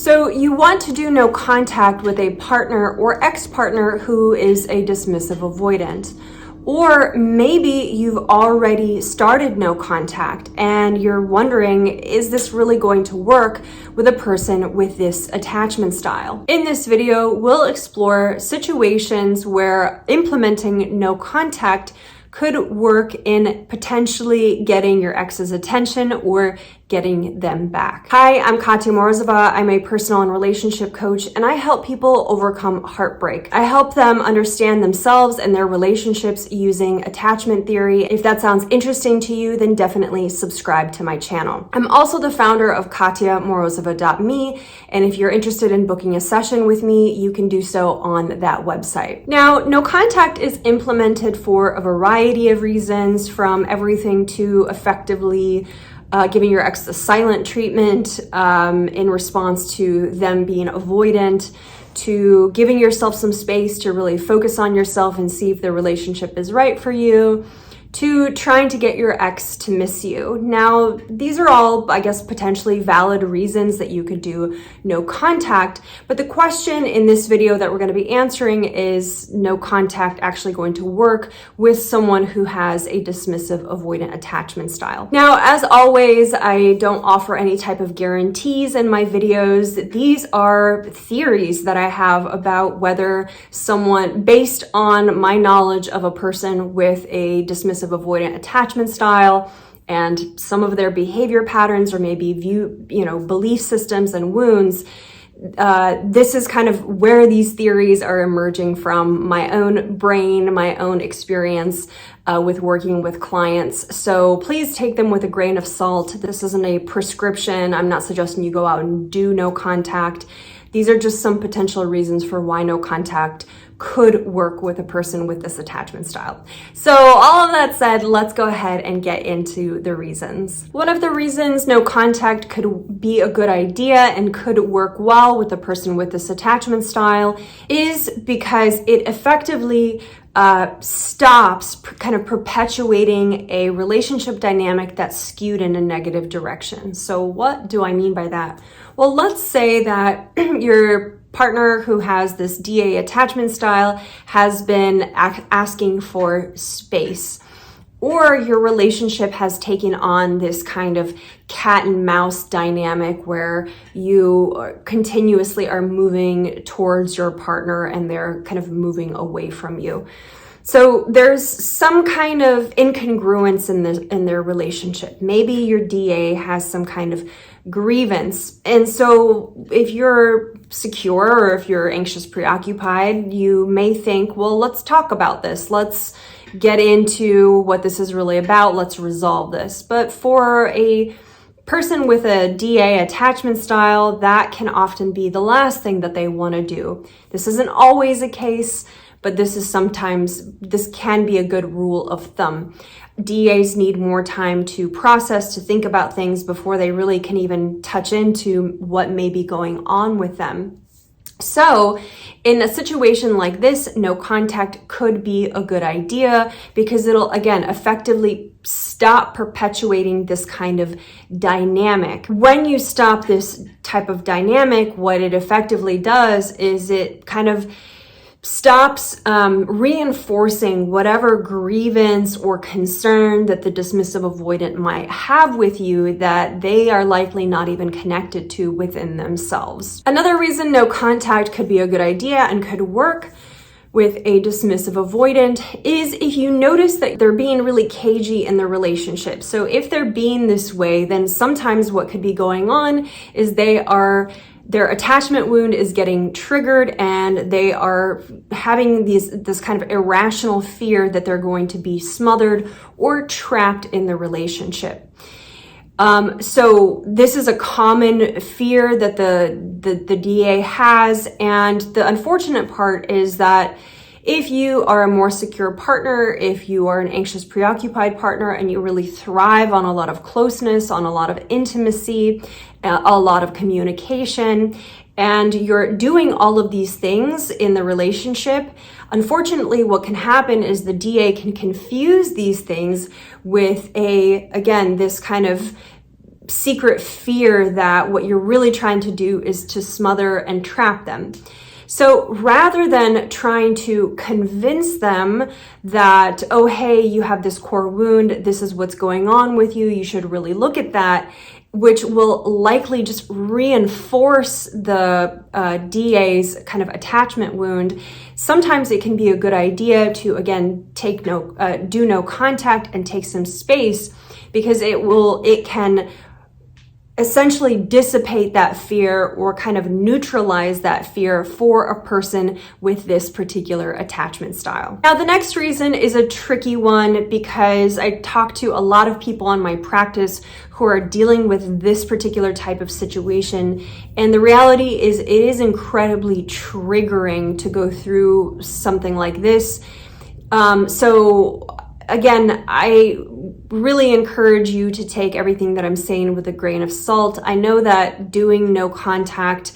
So you want to do no contact with a partner or ex-partner who is a dismissive avoidant. Or maybe you've already started no contact and you're wondering, is this really going to work with a person with this attachment style? In this video, we'll explore situations where implementing no contact could work in potentially getting your ex's attention or getting them back. Hi, I'm Katya Morozova. I'm a personal and relationship coach, and I help people overcome heartbreak. I help them understand themselves and their relationships using attachment theory. If that sounds interesting to you, then definitely subscribe to my channel. I'm also the founder of KatyaMorozova.me, and if you're interested in booking a session with me, you can do so on that website. Now, no contact is implemented for a variety of reasons, from everything to effectively giving your ex the silent treatment in response to them being avoidant, to giving yourself some space to really focus on yourself and see if the relationship is right for you, to trying to get your ex to miss you. Now, these are all, I guess, potentially valid reasons that you could do no contact, but the question in this video that we're going to be answering is no contact actually going to work with someone who has a dismissive avoidant attachment style? Now, as always, I don't offer any type of guarantees in my videos. These are theories that I have about whether someone, based on my knowledge of a person with a dismissive avoidant attachment style and some of their behavior patterns or maybe belief systems and wounds, this is kind of where these theories are emerging from my own brain, my own experience with working with clients. So please take them with a grain of salt. This isn't a prescription. I'm not suggesting you go out and do no contact. These are just some potential reasons for why no contact could work with a person with this attachment style. So all of that said, let's go ahead and get into the reasons. One of the reasons no contact could be a good idea and could work well with a person with this attachment style is because it effectively stops kind of perpetuating a relationship dynamic that's skewed in a negative direction. So what do I mean by that? Well, let's say that your partner who has this DA attachment style has been asking for space, or your relationship has taken on this kind of cat and mouse dynamic where you continuously are moving towards your partner and they're kind of moving away from you. So there's some kind of incongruence in their relationship. Maybe your DA has some kind of grievance. And so if you're secure or if you're anxious, preoccupied, you may think, well, let's talk about this. Let's get into what this is really about. Let's resolve this. But for a person with a DA attachment style, that can often be the last thing that they want to do. This isn't always a case, but this can be a good rule of thumb. DAs need more time to process, to think about things before they really can even touch into what may be going on with them. So in a situation like this, no contact could be a good idea because it'll, again, effectively stop perpetuating this kind of dynamic. When you stop this type of dynamic, what it effectively does is it kind of stops reinforcing whatever grievance or concern that the dismissive avoidant might have with you that they are likely not even connected to within themselves. Another reason no contact could be a good idea and could work with a dismissive avoidant is if you notice that they're being really cagey in the relationship. So if they're being this way, then sometimes what could be going on is their attachment wound is getting triggered and they are having this kind of irrational fear that they're going to be smothered or trapped in the relationship. So this is a common fear that the DA has, and the unfortunate part is that if you are a more secure partner, if you are an anxious, preoccupied partner, and you really thrive on a lot of closeness, on a lot of intimacy, a lot of communication, and you're doing all of these things in the relationship, unfortunately, what can happen is the DA can confuse these things with this kind of secret fear that what you're really trying to do is to smother and trap them. So rather than trying to convince them that, oh, hey, you have this core wound, this is what's going on with you, you should really look at that, which will likely just reinforce the DA's kind of attachment wound, sometimes it can be a good idea to, again, do no contact and take some space, because it can essentially dissipate that fear or kind of neutralize that fear for a person with this particular attachment style. Now, the next reason is a tricky one, because I talk to a lot of people in my practice who are dealing with this particular type of situation. And the reality is it is incredibly triggering to go through something like this. So again, I really encourage you to take everything that I'm saying with a grain of salt. I know that doing no contact,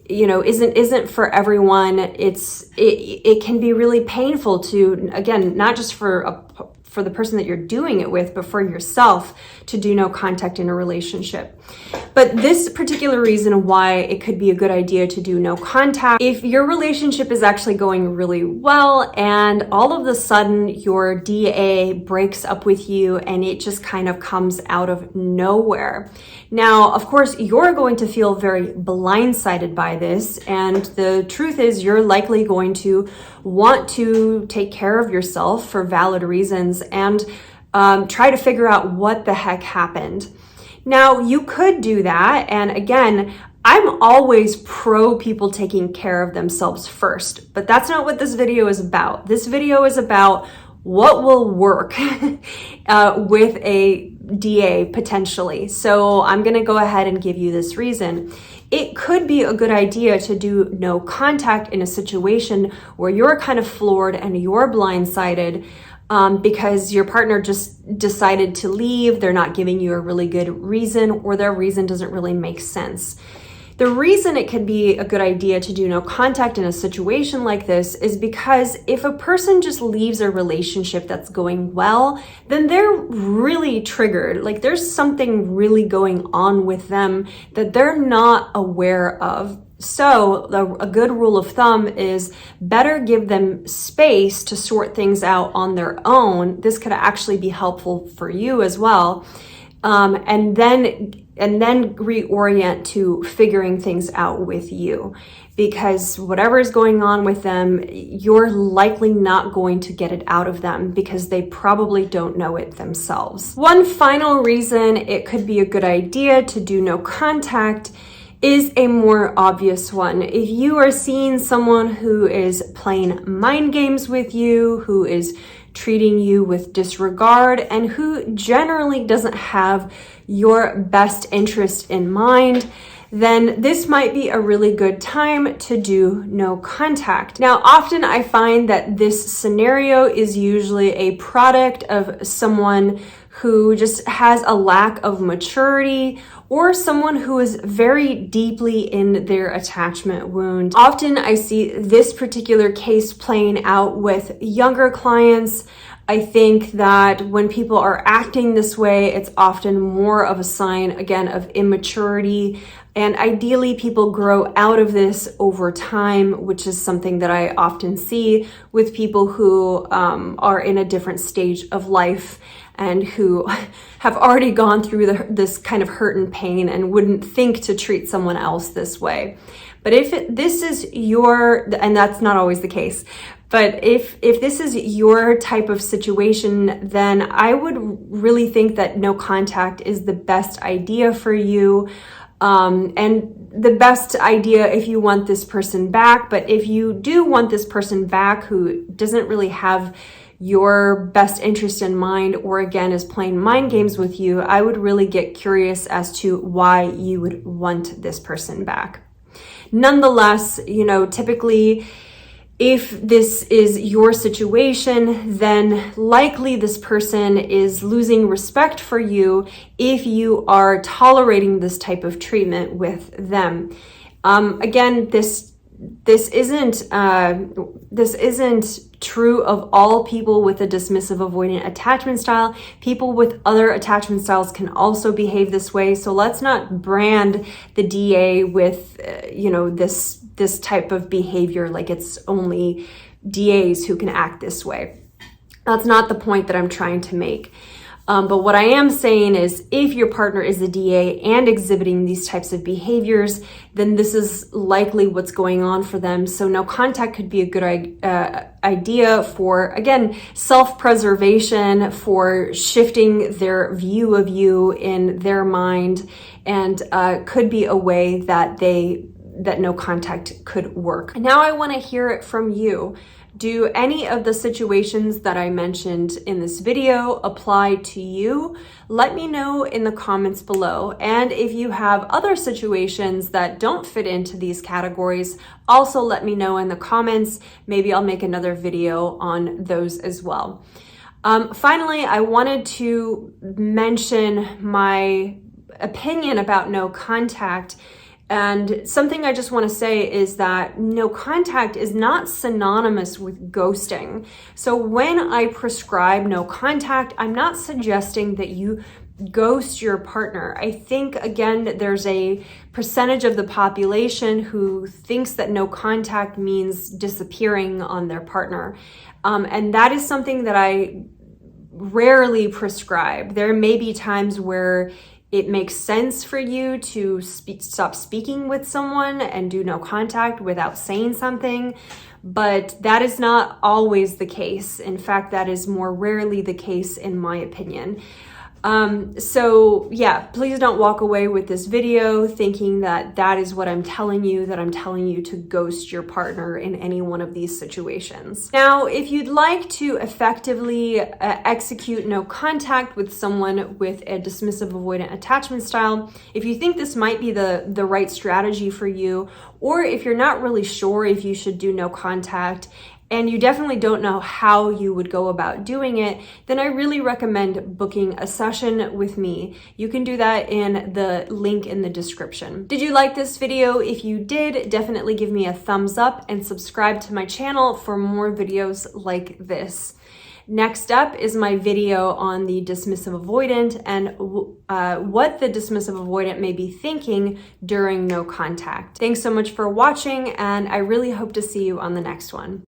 isn't for everyone. It can be really painful to, again, not just for the person that you're doing it with, but for yourself to do no contact in a relationship. But this particular reason why it could be a good idea to do no contact, if your relationship is actually going really well and all of a sudden your DA breaks up with you and it just kind of comes out of nowhere. Now, of course, you're going to feel very blindsided by this, and the truth is you're likely going to want to take care of yourself for valid reasons and try to figure out what the heck happened. Now, you could do that, and again, I'm always pro people taking care of themselves first, but that's not what this video is about. This video is about what will work with a DA potentially. So I'm going to go ahead and give you this reason. It could be a good idea to do no contact in a situation where you're kind of floored and you're blindsided because your partner just decided to leave. They're not giving you a really good reason, or their reason doesn't really make sense. The reason it could be a good idea to do no contact in a situation like this is because if a person just leaves a relationship that's going well, then they're really triggered. Like there's something really going on with them that they're not aware of. So a good rule of thumb is better give them space to sort things out on their own. This could actually be helpful for you as well. And then reorient to figuring things out with you, because whatever is going on with them, you're likely not going to get it out of them because they probably don't know it themselves. One final reason it could be a good idea to do no contact is a more obvious one. If you are seeing someone who is playing mind games with you, who is treating you with disregard, and who generally doesn't have your best interest in mind, then this might be a really good time to do no contact. Now, often I find that this scenario is usually a product of someone who just has a lack of maturity, or someone who is very deeply in their attachment wound. Often I see this particular case playing out with younger clients. I think that when people are acting this way, it's often more of a sign, again, of immaturity. And ideally, people grow out of this over time, which is something that I often see with people who are in a different stage of life and who have already gone through this kind of hurt and pain and wouldn't think to treat someone else this way. But this is your, and that's not always the case, but if this is your type of situation, then I would really think that no contact is the best idea for you. And the best idea if you want this person back. But if you do want this person back who doesn't really have your best interest in mind, or again is playing mind games with you, I would really get curious as to why you would want this person back. Nonetheless, typically if this is your situation, then likely this person is losing respect for you if you are tolerating this type of treatment with them. Again, this this isn't true of all people with a dismissive avoidant attachment style. People with other attachment styles can also behave this way. So let's not brand the DA with, this type of behavior like it's only DAs who can act this way. That's not the point that I'm trying to make. But what I am saying is if your partner is a DA and exhibiting these types of behaviors, then this is likely what's going on for them. So no contact could be a good idea for, again, self-preservation, for shifting their view of you in their mind, and could be a way that no contact could work. Now I want to hear it from you. Do any of the situations that I mentioned in this video apply to you? Let me know in the comments below. And if you have other situations that don't fit into these categories, also let me know in the comments. Maybe I'll make another video on those as well. Finally, I wanted to mention my opinion about no contact. And something I just want to say is that no contact is not synonymous with ghosting. So when I prescribe no contact, I'm not suggesting that you ghost your partner. I think, again, there's a percentage of the population who thinks that no contact means disappearing on their partner. And that is something that I rarely prescribe. There may be times where it makes sense for you to stop speaking with someone and do no contact without saying something, but that is not always the case. In fact, that is more rarely the case in my opinion. So yeah, please don't walk away with this video thinking that that is what I'm telling you, that I'm telling you to ghost your partner in any one of these situations. Now, if you'd like to effectively execute no contact with someone with a dismissive avoidant attachment style, if you think this might be the right strategy for you, or if you're not really sure if you should do no contact, and you definitely don't know how you would go about doing it, then I really recommend booking a session with me. You can do that in the link in the description. Did you like this video? If you did, definitely give me a thumbs up and subscribe to my channel for more videos like this. Next up is my video on the dismissive avoidant and what the dismissive avoidant may be thinking during no contact. Thanks so much for watching, and I really hope to see you on the next one.